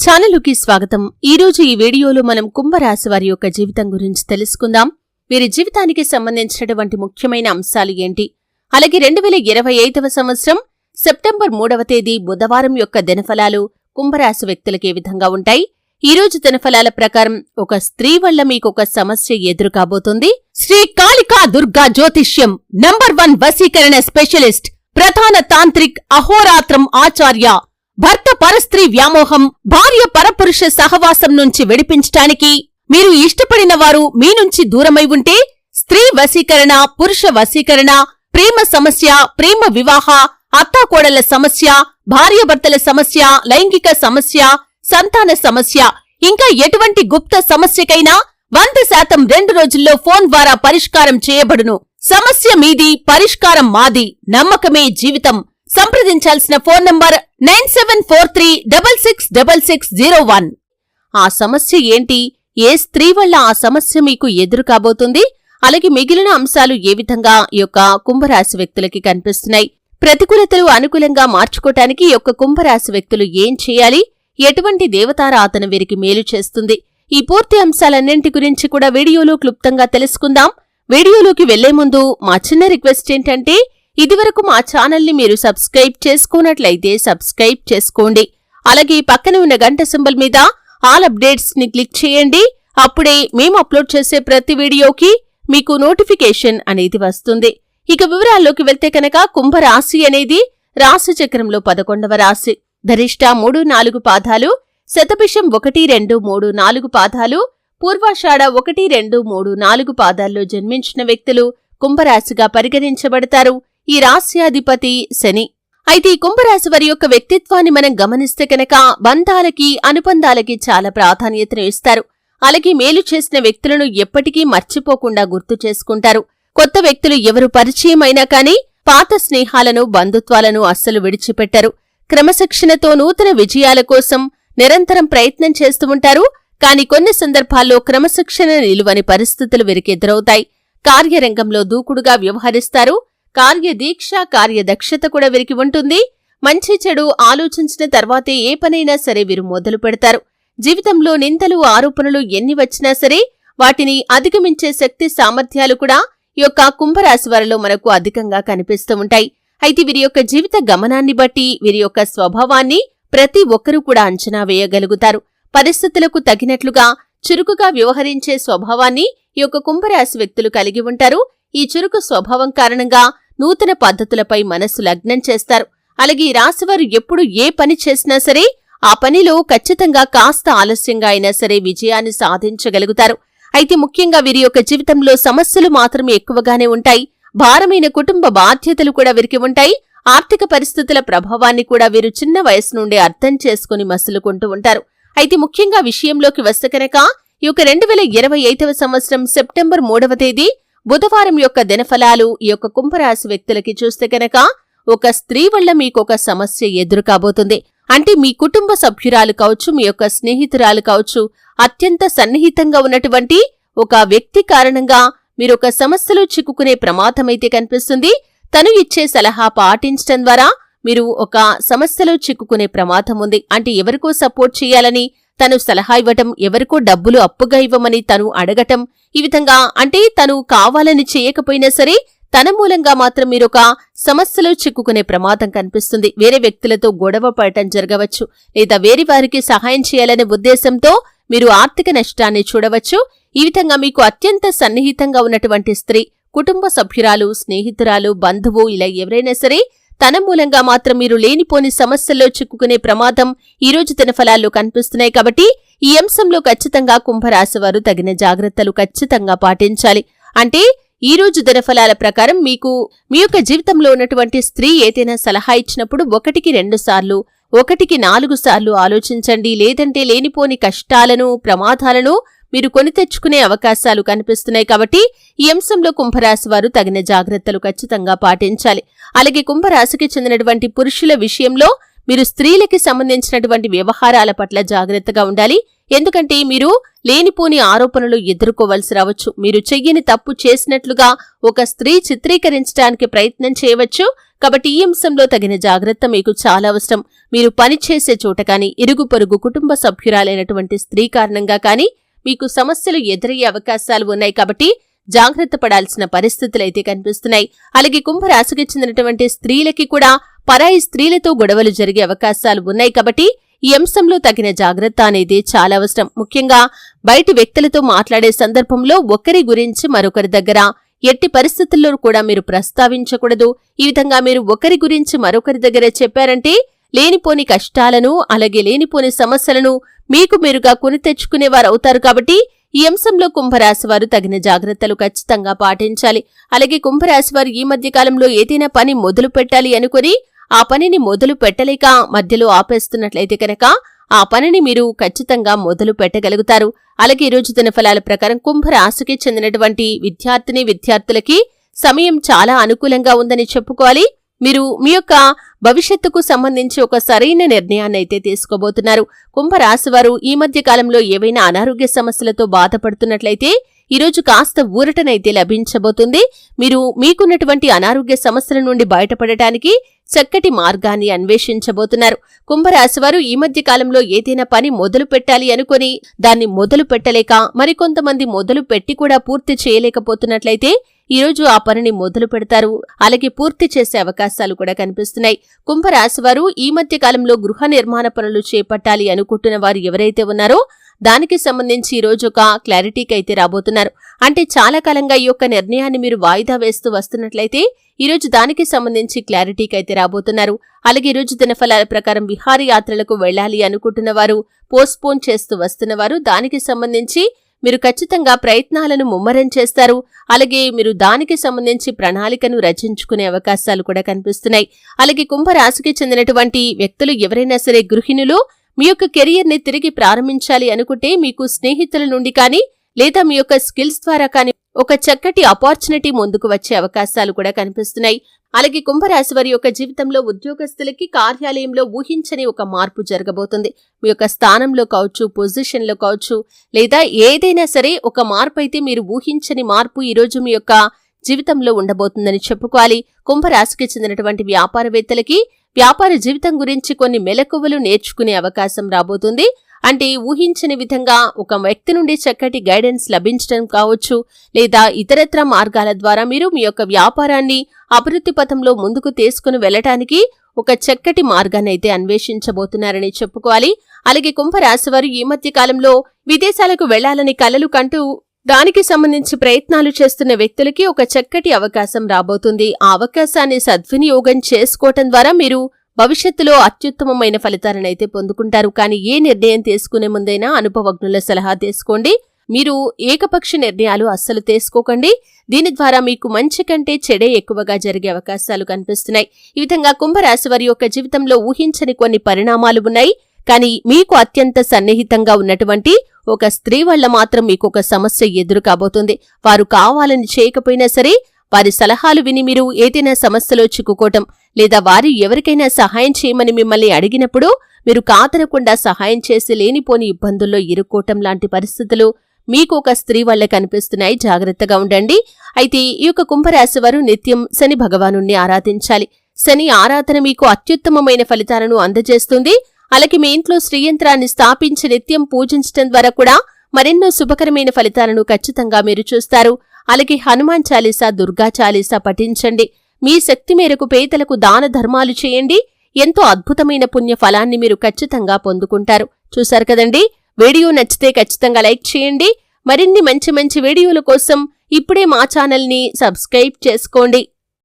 ఛానలుకి స్వాగతం. ఈరోజు ఈ వీడియోలో మనం కుంభరాశి వారి యొక్క జీవితం గురించి తెలుసుకుందాం. వీరి జీవితానికి సంబంధించినటువంటి ముఖ్యమైన అంశాలు ఏంటి, అలాగే 2025వ సంవత్సరం సెప్టెంబర్ 3వ తేదీ బుధవారం యొక్క దినఫలాలు కుంభరాశి వ్యక్తులకు ఏ విధంగా ఉంటాయి. ఈ రోజు దినఫలాల ప్రకారం ఒక స్త్రీ వల్ల మీకు ఒక సమస్య ఎదురు కాబోతుంది. శ్రీ కాళికా దుర్గా జ్యోతిష్యం నంబర్ 1 వశీకరణ స్పెషలిస్ట్, ప్రధాన తాంత్రిక్, అహోరాత్రం ఆచార్య. భర్త పరస్త్రీ వ్యామోహం, భార్య పరపురుష సహవాసం నుంచి విడిపించటానికి, మీరు ఇష్టపడిన వారు మీ నుంచి దూరమై ఉంటే స్త్రీ వశీకరణ, పురుష వశీకరణ, ప్రేమ సమస్య, ప్రేమ వివాహ, అత్తాకోడళ్ల సమస్య, భార్యాభర్తల సమస్య, లైంగిక సమస్య, సంతాన సమస్య, ఇంకా ఎటువంటి గుప్త సమస్యకైనా 100% 2 రోజుల్లో ఫోన్ ద్వారా పరిష్కారం చేయబడును. సమస్య మీది, పరిష్కారం మాది. నమ్మకమే జీవితం. సంప్రదించాల్సిన ఫోన్ నంబర్ 9743666601. ఆ సమస్య ఏంటి, ఏ స్త్రీ వల్ల ఆ సమస్య మీకు ఎదురు కాబోతుంది, అలాగే మిగిలిన అంశాలు ఏ విధంగా ఈ యొక్క కుంభరాశి వ్యక్తులకి కనిపిస్తున్నాయి, ప్రతికూలతలు అనుకూలంగా మార్చుకోవటానికి ఈ యొక్క కుంభరాశి వ్యక్తులు ఏం చేయాలి, ఎటువంటి దేవతారాధన వీరికి మేలు చేస్తుంది, ఈ పూర్తి అంశాలన్నింటి గురించి కూడా వీడియోలో క్లుప్తంగా తెలుసుకుందాం. వీడియోలోకి వెళ్లే ముందు మా చిన్న రిక్వెస్ట్ ఏంటంటే, ఇదివరకు మా ఛానల్ని మీరు సబ్స్క్రైబ్ చేసుకున్నట్లయితే సబ్స్క్రైబ్ చేసుకోండి. అలాగే పక్కన ఉన్న గంట సింబల్ మీద ఆల్ అప్డేట్స్ ని క్లిక్ చేయండి. అప్పుడే మేము అప్లోడ్ చేసే ప్రతి వీడియోకి మీకు నోటిఫికేషన్ అనేది వస్తుంది. ఇక వివరాల్లోకి వెళ్తే కనుక కుంభరాశి అనేది రాశి చక్రంలో 11వ రాశి. ధరిష్ట 3-4 పాదాలు, శతభిషం 1-2-3-4 పాదాలు, పూర్వాషాఢ 1-2-3-4 పాదాల్లో జన్మించిన వ్యక్తులు కుంభరాశిగా పరిగణించబడతారు. ఈ రాశ్యాధిపతి శని. అయితే ఈ కుంభరాశి వారి యొక్క వ్యక్తిత్వాన్ని మనం గమనిస్తే కనుక బంధాలకి, అనుబంధాలకి చాలా ప్రాధాన్యతను ఇస్తారు. అలాగే మేలు చేసిన వ్యక్తులను ఎప్పటికీ మర్చిపోకుండా గుర్తు చేసుకుంటారు. కొత్త వ్యక్తులు ఎవరు పరిచయం అయినా కానీ పాత స్నేహాలను, బంధుత్వాలను అస్సలు విడిచిపెట్టరు. క్రమశిక్షణతో నూతన విజయాల కోసం నిరంతరం ప్రయత్నం చేస్తూ ఉంటారు. కానీ కొన్ని సందర్భాల్లో క్రమశిక్షణ నిలువని పరిస్థితులు వీరికి ఎదురవుతాయి. కార్యరంగంలో దూకుడుగా వ్యవహరిస్తారు. కార్యదీక్ష, కార్యదక్షత కూడా వీరికి ఉంటుంది. మంచి చెడు ఆలోచించిన తర్వాతే ఏ పనైనా సరే వీరు మొదలు పెడతారు. జీవితంలో నిందలు, ఆరోపణలు ఎన్ని వచ్చినా సరే వాటిని అధిగమించే శక్తి, సామర్థ్యాలు కూడా ఈ యొక్క కుంభరాశి వారిలో మనకు అధికంగా కనిపిస్తూ ఉంటాయి. అయితే వీరి యొక్క జీవిత గమనాన్ని బట్టి వీరి యొక్క స్వభావాన్ని ప్రతి ఒక్కరూ కూడా అంచనా వేయగలుగుతారు. పరిస్థితులకు తగినట్లుగా చురుకుగా వ్యవహరించే స్వభావాన్ని ఈ యొక్క కుంభరాశి వ్యక్తులు కలిగి ఉంటారు. ఈ చురుకు స్వభావం కారణంగా నూతన పద్ధతులపై మనస్సు లగ్నం చేస్తారు. అలాగే ఈ రాశివారు ఎప్పుడు ఏ పని చేసినా సరే ఆ పనిలో ఖచ్చితంగా కాస్త ఆలస్యంగా అయినా సరే విజయాన్ని సాధించగలుగుతారు. అయితే ముఖ్యంగా వీరి యొక్క జీవితంలో సమస్యలు మాత్రమే ఎక్కువగానే ఉంటాయి. భారమైన కుటుంబ బాధ్యతలు కూడా వీరికి ఉంటాయి. ఆర్థిక పరిస్థితుల ప్రభావాన్ని కూడా వీరు చిన్న వయసు నుండి అర్థం చేసుకుని మసులుకుంటూ ఉంటారు. అయితే ముఖ్యంగా విషయంలోకి వస్తే కనుక ఈ యొక్క 2025వ సంవత్సరం సెప్టెంబర్ 3వ తేదీ బుధవారం యొక్క దినఫలాలు ఈ యొక్క కుంభరాశి వ్యక్తులకి చూస్తే కనుక ఒక స్త్రీ వల్ల మీకు ఒక సమస్య ఎదురు కాబోతుంది. అంటే మీ కుటుంబ సభ్యురాలు కావచ్చు, మీ యొక్క స్నేహితురాలు కావచ్చు, అత్యంత సన్నిహితంగా ఉన్నటువంటి ఒక వ్యక్తి కారణంగా మీరు ఒక సమస్యలో చిక్కుకునే ప్రమాదమైతే కనిపిస్తుంది. తను ఇచ్చే సలహా పాటించడం ద్వారా మీరు ఒక సమస్యలో చిక్కుకునే ప్రమాదం ఉంది. అంటే ఎవరికో సపోర్ట్ చేయాలని తను సలహా ఇవ్వటం, ఎవరికో డబ్బులు అప్పుగా ఇవ్వమని తను అడగటం, ఈ విధంగా అంటే తను కావాలని చేయకపోయినా సరే తన మూలంగా మాత్రం మీరొక సమస్యలో చిక్కుకునే ప్రమాదం కనిపిస్తుంది. వేరే వ్యక్తులతో గొడవ పడటం జరగవచ్చు, లేదా వేరే వారికి సహాయం చేయాలనే ఉద్దేశంతో మీరు ఆర్థిక నష్టాన్ని చూడవచ్చు. ఈ విధంగా మీకు అత్యంత సన్నిహితంగా ఉన్నటువంటి స్త్రీ, కుటుంబ సభ్యురాలు, స్నేహితురాలు, బంధువు ఇలా ఎవరైనా సరే తన మూలంగా మాత్రం మీరు లేనిపోని సమస్యల్లో చిక్కుకునే ప్రమాదం ఈ రోజు దినఫలాల్లో కనిపిస్తున్నాయి. కాబట్టి ఈ అంశంలో ఖచ్చితంగా కుంభరాశి వారు తగిన జాగ్రత్తలు ఖచ్చితంగా పాటించాలి. అంటే ఈ రోజు దినఫలాల ప్రకారం మీకు మీ యొక్క జీవితంలో ఉన్నటువంటి స్త్రీ ఏదైనా సలహా ఇచ్చినప్పుడు 1-2 సార్లు, 1-4 సార్లు ఆలోచించండి. లేదంటే లేనిపోని కష్టాలను, ప్రమాదాలను మీరు కొని తెచ్చుకునే అవకాశాలు కనిపిస్తున్నాయి. కాబట్టి ఈ అంశంలో కుంభరాశి వారు తగిన జాగ్రత్తలు ఖచ్చితంగా పాటించాలి. అలాగే కుంభరాశికి చెందినటువంటి పురుషుల విషయంలో మీరు స్త్రీలకి సంబంధించినటువంటి వ్యవహారాల పట్ల జాగ్రత్తగా ఉండాలి. ఎందుకంటే మీరు లేనిపోని ఆరోపణలు ఎదుర్కోవలసి రావచ్చు. మీరు చెయ్యని తప్పు చేసినట్లుగా ఒక స్త్రీ చిత్రీకరించడానికి ప్రయత్నం చేయవచ్చు. కాబట్టి ఈ అంశంలో తగిన జాగ్రత్త మీకు చాలా అవసరం. మీరు పనిచేసే చోట కానీ, ఇరుగు పొరుగు కుటుంబ సభ్యురాలైనటువంటి స్త్రీ కారణంగా కానీ మీకు సమస్యలు ఎదురయ్యే అవకాశాలు ఉన్నాయి. కాబట్టి జాగ్రత్త పడాల్సిన పరిస్థితులైతే కనిపిస్తున్నాయి. అలాగే కుంభరాశికి చెందినటువంటి స్త్రీలకి కూడా పరాయి స్త్రీలతో గొడవలు జరిగే అవకాశాలు ఉన్నాయి. కాబట్టి ఈ అంశంలో తగిన జాగ్రత్త అనేది చాలా అవసరం. ముఖ్యంగా బయటి వ్యక్తులతో మాట్లాడే సందర్భంలో ఒకరి గురించి మరొకరి దగ్గర ఎట్టి పరిస్థితుల్లో కూడా మీరు ప్రస్తావించకూడదు. ఈ విధంగా మీరు ఒకరి గురించి మరొకరి దగ్గర చెప్పారంటే లేనిపోని కష్టాలను, అలాగే లేనిపోని సమస్యలను మీకు మీరుగా కొని తెచ్చుకునేవారు అవుతారు. కాబట్టి ఈ అంశంలో కుంభరాశి వారు తగిన జాగ్రత్తలు ఖచ్చితంగా పాటించాలి. అలాగే కుంభరాశి వారు ఈ మధ్య కాలంలో ఏదైనా పని మొదలు పెట్టాలి అనుకుని ఆ పనిని మొదలు పెట్టలేక మధ్యలో ఆపేస్తున్నట్లయితే కనుక ఆ పనిని మీరు ఖచ్చితంగా మొదలు పెట్టగలుగుతారు. అలాగే ఈ రోజు దినఫలాల ప్రకారం కుంభరాశికి చెందినటువంటి విద్యార్థులకి సమయం చాలా అనుకూలంగా ఉందని చెప్పుకోవాలి. మీరు మీ యొక్క భవిష్యత్తుకు సంబంధించి ఒక సరైన నిర్ణయాన్ని అయితే తీసుకోబోతున్నారు. కుంభరాశివారు ఈ మధ్య కాలంలో ఏవైనా అనారోగ్య సమస్యలతో బాధపడుతున్నట్లయితే ఈరోజు కాస్త ఊరటనైతే లభించబోతుంది. మీరు మీకున్నటువంటి అనారోగ్య సమస్యల నుండి బయటపడటానికి చక్కటి మార్గాన్ని అన్వేషించబోతున్నారు. కుంభరాశివారు ఈ మధ్య కాలంలో ఏదైనా పని మొదలు పెట్టాలి అనుకుని దాన్ని మొదలు పెట్టలేక మరికొంతమంది మొదలు పెట్టి కూడా పూర్తి చేయలేకపోతున్నట్లయితే ఈరోజు ఆ పనిని మొదలు పెడతారు. అలాగే పూర్తి చేసే అవకాశాలు కూడా కనిపిస్తున్నాయి. కుంభరాశివారు ఈ మధ్య కాలంలో గృహ నిర్మాణ పనులు చేపట్టాలి అనుకుంటున్న వారు ఎవరైతే ఉన్నారో దానికి సంబంధించి ఈ రోజు ఒక క్లారిటీకి అయితే రాబోతున్నారు. అంటే చాలా కాలంగా ఈ యొక్క నిర్ణయాన్ని మీరు వాయిదా వేస్తూ వస్తున్నట్లయితే ఈరోజు దానికి సంబంధించి క్లారిటీకి అయితే రాబోతున్నారు. అలాగే ఈ రోజు దినఫలాల ప్రకారం విహారయాత్రలకు వెళ్లాలి అనుకుంటున్న వారు, పోస్ట్పోన్ చేస్తూ వస్తున్నవారు దానికి సంబంధించి మీరు ఖచ్చితంగా ప్రయత్నాలను ముమ్మరం చేస్తారు. అలాగే మీరు దానికి సంబంధించి ప్రణాళికను రచించుకునే అవకాశాలు కూడా కనిపిస్తున్నాయి. అలాగే కుంభరాశికి చెందినటువంటి వ్యక్తులు ఎవరైనా సరే గృహిణులు మీ యొక్క కెరియర్ ని తిరిగి ప్రారంభించాలి అనుకుంటే మీకు స్నేహితుల నుండి కానీ లేదా మీ యొక్క స్కిల్స్ ద్వారా కానీ ఒక చక్కటి ఆపర్చునిటీ ముందుకు వచ్చే అవకాశాలు కూడా కనిపిస్తున్నాయి. అలాగే కుంభరాశి వారి యొక్క జీవితంలో ఉద్యోగస్తులకి కార్యాలయంలో ఊహించని ఒక మార్పు జరగబోతుంది. మీ యొక్క స్థానంలో కావచ్చు, పొజిషన్లో కావచ్చు, లేదా ఏదైనా సరే ఒక మార్పు అయితే మీరు ఊహించని మార్పు ఈరోజు మీ యొక్క జీవితంలో ఉండబోతుందని చెప్పుకోవాలి. కుంభరాశికి చెందినటువంటి వ్యాపారవేత్తలకి వ్యాపార జీవితం గురించి కొన్ని మెలకువలు నేర్చుకునే అవకాశం రాబోతుంది. అంటే ఊహించని విధంగా ఒక వ్యక్తి నుండి చక్కటి గైడెన్స్ లభించడం కావచ్చు, లేదా ఇతరత్ర మార్గాల ద్వారా మీరు మీ యొక్క వ్యాపారాన్ని అభివృద్ధి పథంలో ముందుకు తీసుకుని వెళ్లటానికి ఒక చక్కటి మార్గాన్ని అయితే అన్వేషించబోతున్నారని చెప్పుకోవాలి. అలాగే కుంభరాశివారు ఈ మధ్య కాలంలో విదేశాలకు వెళ్లాలని కలలు కంటూ దానికి సంబంధించి ప్రయత్నాలు చేస్తున్న వ్యక్తులకి ఒక చక్కటి అవకాశం రాబోతుంది. ఆ అవకాశాన్ని సద్వినియోగం చేసుకోవటం ద్వారా మీరు భవిష్యత్తులో అత్యుత్తమమైన ఫలితాలనైతే పొందుకుంటారు. కానీ ఏ నిర్ణయం తీసుకునే ముందైనా అనుభవజ్ఞుల సలహా తీసుకోండి. మీరు ఏకపక్ష నిర్ణయాలు అస్సలు తీసుకోకండి. దీని ద్వారా మీకు మంచి కంటే చెడే ఎక్కువగా జరిగే అవకాశాలు కనిపిస్తున్నాయి. ఈ విధంగా కుంభరాశి వారి యొక్క జీవితంలో ఊహించని కొన్ని పరిణామాలు ఉన్నాయి. కానీ మీకు అత్యంత సన్నిహితంగా ఉన్నటువంటి ఒక స్త్రీ వల్ల మాత్రం మీకు ఒక సమస్య ఎదురు కాబోతుంది. వారు కావాలని చేయకపోయినా సరే వారి సలహాలు విని మీరు ఏదైనా సమస్యలో చిక్కుకోవటం, లేదా వారు ఎవరికైనా సహాయం చేయమని మిమ్మల్ని అడిగినప్పుడు మీరు కాదనకుండా సహాయం చేసి లేనిపోని ఇబ్బందుల్లో ఇరుక్కోవటం లాంటి పరిస్థితులు మీకు ఒక స్త్రీ వల్ల కనిపిస్తున్నాయి. జాగ్రత్తగా ఉండండి. అయితే ఈ యొక్క కుంభరాశి వారు నిత్యం శని భగవానుణ్ణి ఆరాధించాలి. శని ఆరాధన మీకు అత్యుత్తమమైన ఫలితాలను అందజేస్తుంది. అలాగే మీ ఇంట్లో శ్రీయంత్రాన్ని స్థాపించి నిత్యం పూజించడం ద్వారా కూడా మరెన్నో శుభకరమైన ఫలితాలను ఖచ్చితంగా మీరు చూస్తారు. అలాగే హనుమాన్ చాలీసా, దుర్గా చాలీసా పఠించండి. మీ శక్తి మేరకు పేదలకు దాన ధర్మాలు చేయండి. ఎంతో అద్భుతమైన పుణ్య ఫలాన్ని మీరు ఖచ్చితంగా పొందుకుంటారు. చూశారు కదండి. వీడియో నచ్చితే ఖచ్చితంగా లైక్ చేయండి. మరిన్ని మంచి మంచి వీడియోల కోసం ఇప్పుడే మా ఛానల్ని సబ్స్క్రైబ్ చేసుకోండి.